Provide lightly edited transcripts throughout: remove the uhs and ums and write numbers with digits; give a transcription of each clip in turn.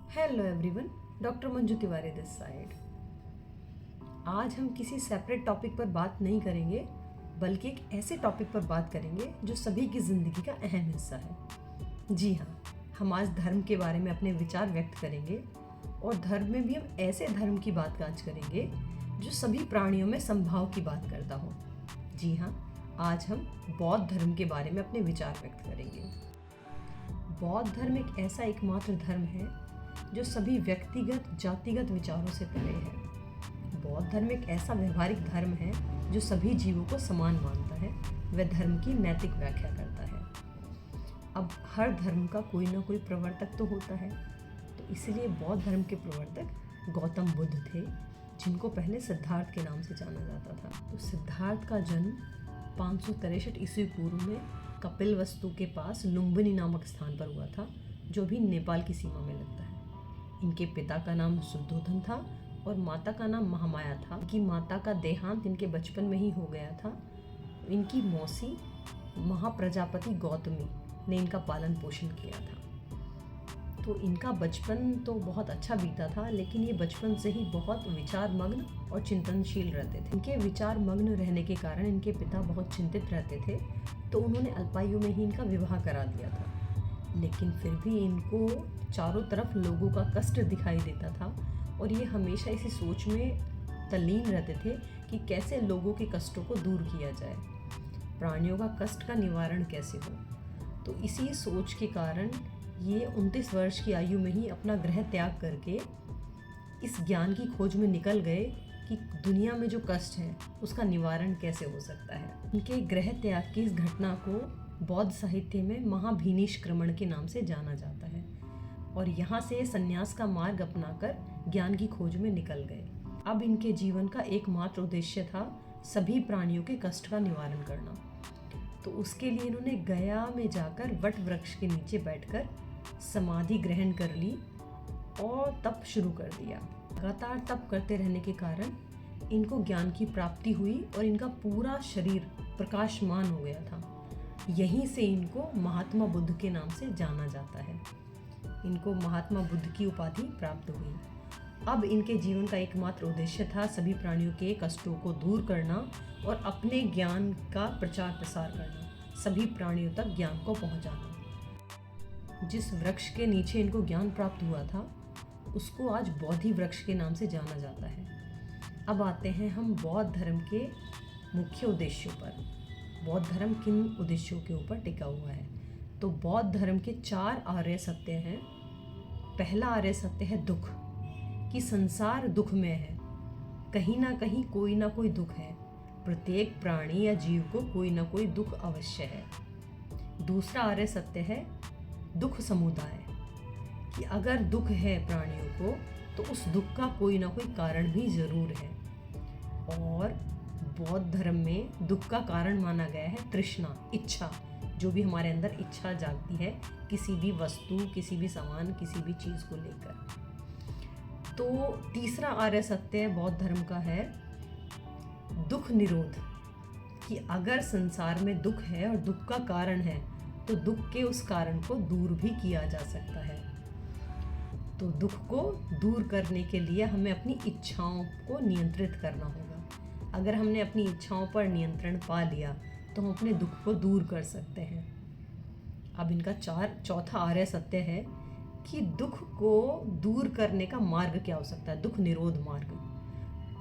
Hello everyone, doctor Manju Tiwari this side. आज हम किसी सेपरेट टॉपिक पर बात नहीं करेंगे, बल्कि एक ऐसे टॉपिक पर बात करेंगे जो सभी की ज़िंदगी का अहम हिस्सा है। जी हाँ, हम आज धर्म के बारे में अपने विचार व्यक्त करेंगे और धर्म में भी हम ऐसे धर्म की बात आज करेंगे जो सभी प्राणियों में संभाव की बात करता हो। जी हाँ, आज हम बौद्ध धर्म के बारे में अपने विचार व्यक्त करेंगे। बौद्ध धर्म एक ऐसा एकमात्र धर्म है जो सभी व्यक्तिगत जातिगत विचारों से परे है। बौद्ध धर्म एक ऐसा व्यवहारिक धर्म है जो सभी जीवों को समान मानता है। वह धर्म की नैतिक व्याख्या करता है। अब हर धर्म का कोई ना कोई प्रवर्तक तो होता है, तो इसलिए बौद्ध धर्म के प्रवर्तक गौतम बुद्ध थे, जिनको पहले सिद्धार्थ के नाम से जाना जाता था। तो सिद्धार्थ का जन्म 563 ईस्वी पूर्व में कपिलवस्तु के पास लुम्बिनी नामक स्थान पर हुआ था, जो भी नेपाल की सीमा में लगता है। इनके पिता का नाम शुद्धोधन था और माता का नाम महामाया था। इनकी माता का देहांत इनके बचपन में ही हो गया था। इनकी मौसी महाप्रजापति गौतमी ने इनका पालन पोषण किया था। तो इनका बचपन तो बहुत अच्छा बीता था, लेकिन ये बचपन से ही बहुत विचार मग्न और चिंतनशील रहते थे। इनके विचार मग्न रहने के कारण इनके पिता बहुत चिंतित रहते थे, तो उन्होंने अल्पायु में ही इनका विवाह करा दिया था। लेकिन फिर भी इनको चारों तरफ लोगों का कष्ट दिखाई देता था और ये हमेशा इसी सोच में तल्लीन रहते थे कि कैसे लोगों के कष्टों को दूर किया जाए, प्राणियों का कष्ट का निवारण कैसे हो। तो इसी सोच के कारण ये 29 वर्ष की आयु में ही अपना गृह त्याग करके इस ज्ञान की खोज में निकल गए कि दुनिया में जो कष्ट है उसका निवारण कैसे हो सकता है। उनके गृह त्याग की इस घटना को बौद्ध साहित्य में महाभिनिष्क्रमण के नाम से जाना जाता है और यहाँ से संन्यास का मार्ग अपनाकर ज्ञान की खोज में निकल गए। अब इनके जीवन का एकमात्र उद्देश्य था सभी प्राणियों के कष्ट का निवारण करना। तो उसके लिए इन्होंने गया में जाकर वट वृक्ष के नीचे बैठकर समाधि ग्रहण कर ली और तप शुरू कर दिया। लगातार तप करते रहने के कारण इनको ज्ञान की प्राप्ति हुई और इनका पूरा शरीर प्रकाशमान हो गया था। यहीं से इनको महात्मा बुद्ध के नाम से जाना जाता है। इनको महात्मा बुद्ध की उपाधि प्राप्त हुई। अब इनके जीवन का एकमात्र उद्देश्य था सभी प्राणियों के कष्टों को दूर करना और अपने ज्ञान का प्रचार प्रसार करना, सभी प्राणियों तक ज्ञान को पहुंचाना। जिस वृक्ष के नीचे इनको ज्ञान प्राप्त हुआ था उसको आज बोधि वृक्ष के नाम से जाना जाता है। अब आते हैं हम बौद्ध धर्म के मुख्य उद्देश्यों पर। बौद्ध धर्म किन उद्देश्यों के ऊपर टिका हुआ है? तो बौद्ध धर्म के 4 आर्य सत्य हैं। पहला आर्य सत्य है दुख, कि संसार दुख में है, कहीं ना कोई दुख है, प्रत्येक प्राणी या जीव को कोई ना कोई दुख अवश्य है। दूसरा आर्य सत्य है दुख समुदाय, कि अगर दुख है प्राणियों को तो उस दुख का कोई ना कोई कारण भी जरूर है। और बौद्ध धर्म में दुख का कारण माना गया है तृष्णा, इच्छा, जो भी हमारे अंदर इच्छा जागती है किसी भी वस्तु, किसी भी सामान, किसी भी चीज़ को लेकर। तो तीसरा आर्य सत्य बौद्ध धर्म का है दुख निरोध, कि अगर संसार में दुख है और दुख का कारण है तो दुख के उस कारण को दूर भी किया जा सकता है। तो दुख को दूर करने के लिए हमें अपनी इच्छाओं को नियंत्रित करना होगा। अगर हमने अपनी इच्छाओं पर नियंत्रण पा लिया तो हम अपने दुख को दूर कर सकते हैं। अब इनका चौथा आर्य सत्य है कि दुख को दूर करने का मार्ग क्या हो सकता है, दुख निरोध मार्ग।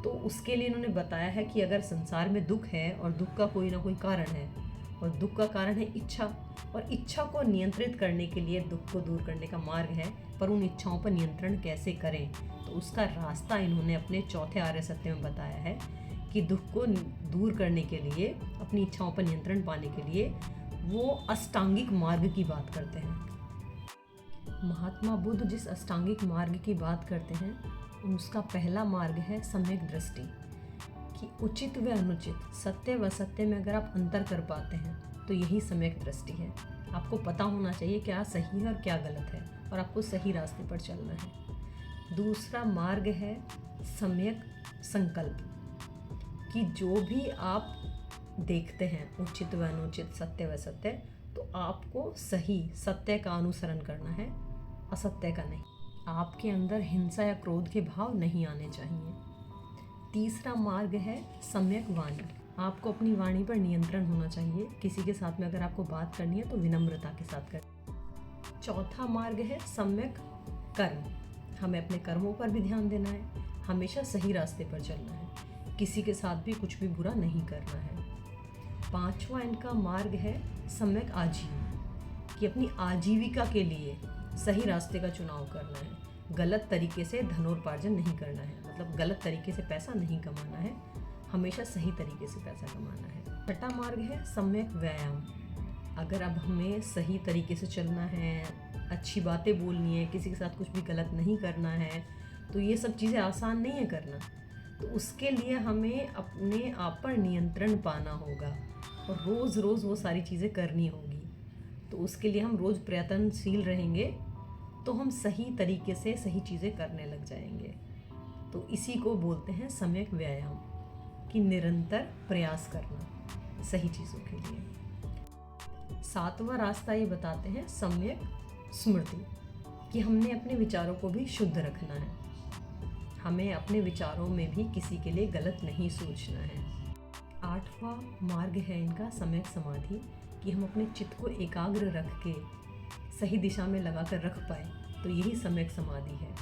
तो उसके लिए इन्होंने बताया है कि अगर संसार में दुख है और दुख का कोई ना कोई कारण है और दुख का कारण है इच्छा, और इच्छा को नियंत्रित करने के लिए दुख को दूर करने का मार्ग है, पर उन इच्छाओं पर नियंत्रण कैसे करें, तो उसका रास्ता इन्होंने अपने चौथे आर्य सत्य में बताया है कि दुख को दूर करने के लिए, अपनी इच्छाओं पर नियंत्रण पाने के लिए वो अष्टांगिक मार्ग की बात करते हैं। महात्मा बुद्ध जिस अष्टांगिक मार्ग की बात करते हैं उसका पहला मार्ग है सम्यक दृष्टि, कि उचित व अनुचित, सत्य व असत्य में अगर आप अंतर कर पाते हैं तो यही सम्यक दृष्टि है। आपको पता होना चाहिए क्या सही है और क्या गलत है, और आपको सही रास्ते पर चलना है। दूसरा मार्ग है सम्यक संकल्प, कि जो भी आप देखते हैं उचित व अनुचित, सत्य व असत्य, तो आपको सही सत्य का अनुसरण करना है, असत्य का नहीं। आपके अंदर हिंसा या क्रोध के भाव नहीं आने चाहिए। तीसरा मार्ग है सम्यक वाणी। आपको अपनी वाणी पर नियंत्रण होना चाहिए। किसी के साथ में अगर आपको बात करनी है तो विनम्रता के साथ करें। चौथा मार्ग है सम्यक कर्म। हमें अपने कर्मों पर भी ध्यान देना है, हमेशा सही रास्ते पर चलना है, किसी के साथ भी कुछ भी बुरा नहीं करना है। पांचवा इनका मार्ग है सम्यक आजीव, कि अपनी आजीविका के लिए सही रास्ते का चुनाव करना है, गलत तरीके से धनोपार्जन नहीं करना है, मतलब गलत तरीके से पैसा नहीं कमाना है, हमेशा सही तरीके से पैसा कमाना है। छठा मार्ग है सम्यक व्यायाम। अगर अब हमें सही तरीके से चलना है, अच्छी बातें बोलनी है, किसी के साथ कुछ भी गलत नहीं करना है, तो ये सब चीज़ें आसान नहीं है करना। तो उसके लिए हमें अपने आप पर नियंत्रण पाना होगा और रोज़ रोज़ वो सारी चीज़ें करनी होगी। तो उसके लिए हम रोज़ प्रयत्नशील रहेंगे तो हम सही तरीके से सही चीज़ें करने लग जाएंगे। तो इसी को बोलते हैं सम्यक व्यायाम, कि निरंतर प्रयास करना सही चीज़ों के लिए। सातवां रास्ता ये बताते हैं सम्यक स्मृति, कि हमने अपने विचारों को भी शुद्ध रखना है, हमें अपने विचारों में भी किसी के लिए गलत नहीं सोचना है। आठवां मार्ग है इनका सम्यक समाधि, कि हम अपने चित्त को एकाग्र रख के सही दिशा में लगा कर रख पाए, तो यही सम्यक समाधि है।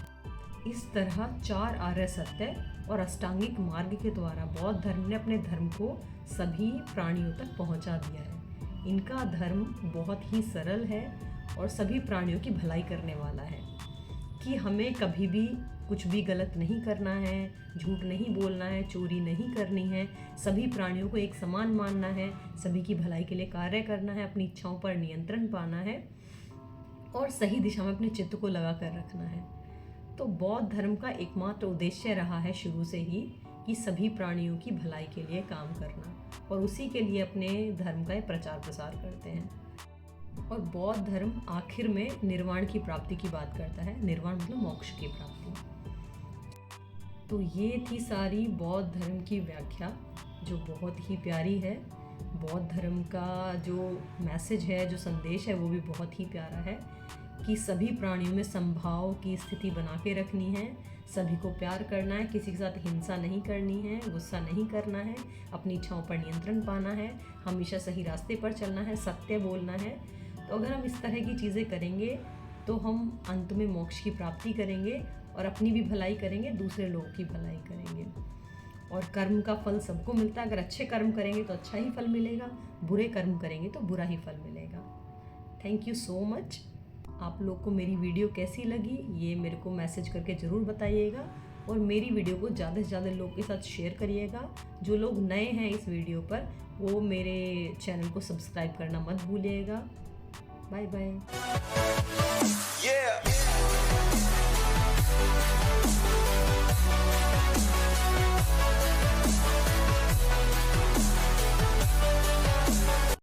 इस तरह 4 आर्य सत्य और अष्टांगिक मार्ग के द्वारा बौद्ध धर्म ने अपने धर्म को सभी प्राणियों तक पहुंचा दिया है। इनका धर्म बहुत ही सरल है और सभी प्राणियों की भलाई करने वाला है, कि हमें कभी भी कुछ भी गलत नहीं करना है, झूठ नहीं बोलना है, चोरी नहीं करनी है, सभी प्राणियों को एक समान मानना है, सभी की भलाई के लिए कार्य करना है, अपनी इच्छाओं पर नियंत्रण पाना है और सही दिशा में अपने चित्त को लगा कर रखना है। तो बौद्ध धर्म का एकमात्र उद्देश्य रहा है शुरू से ही कि सभी प्राणियों की भलाई के लिए काम करना, और उसी के लिए अपने धर्म का प्रचार प्रसार करते हैं। और बौद्ध धर्म आखिर में निर्वाण की प्राप्ति की बात करता है। निर्वाण मतलब मोक्ष की प्राप्ति। तो ये थी सारी बौद्ध धर्म की व्याख्या, जो बहुत ही प्यारी है। बौद्ध धर्म का जो मैसेज है, जो संदेश है, वो भी बहुत ही प्यारा है, कि सभी प्राणियों में समभाव की स्थिति बना के रखनी है, सभी को प्यार करना है, किसी के साथ हिंसा नहीं करनी है, गुस्सा नहीं करना है, अपनी इच्छाओं पर नियंत्रण पाना है, हमेशा सही रास्ते पर चलना है, सत्य बोलना है। तो अगर हम इस तरह की चीज़ें करेंगे तो हम अंत में मोक्ष की प्राप्ति करेंगे और अपनी भी भलाई करेंगे, दूसरे लोगों की भलाई करेंगे। और कर्म का फल सबको मिलता है। अगर अच्छे कर्म करेंगे तो अच्छा ही फल मिलेगा, बुरे कर्म करेंगे तो बुरा ही फल मिलेगा। Thank you so much. आप लोग को मेरी वीडियो कैसी लगी ये मेरे को मैसेज करके ज़रूर बताइएगा, और मेरी वीडियो को ज़्यादा से ज़्यादा लोगों के साथ शेयर करिएगा। जो लोग नए हैं इस वीडियो पर, वो मेरे चैनल को सब्सक्राइब करना मत भूलिएगा। Bye bye.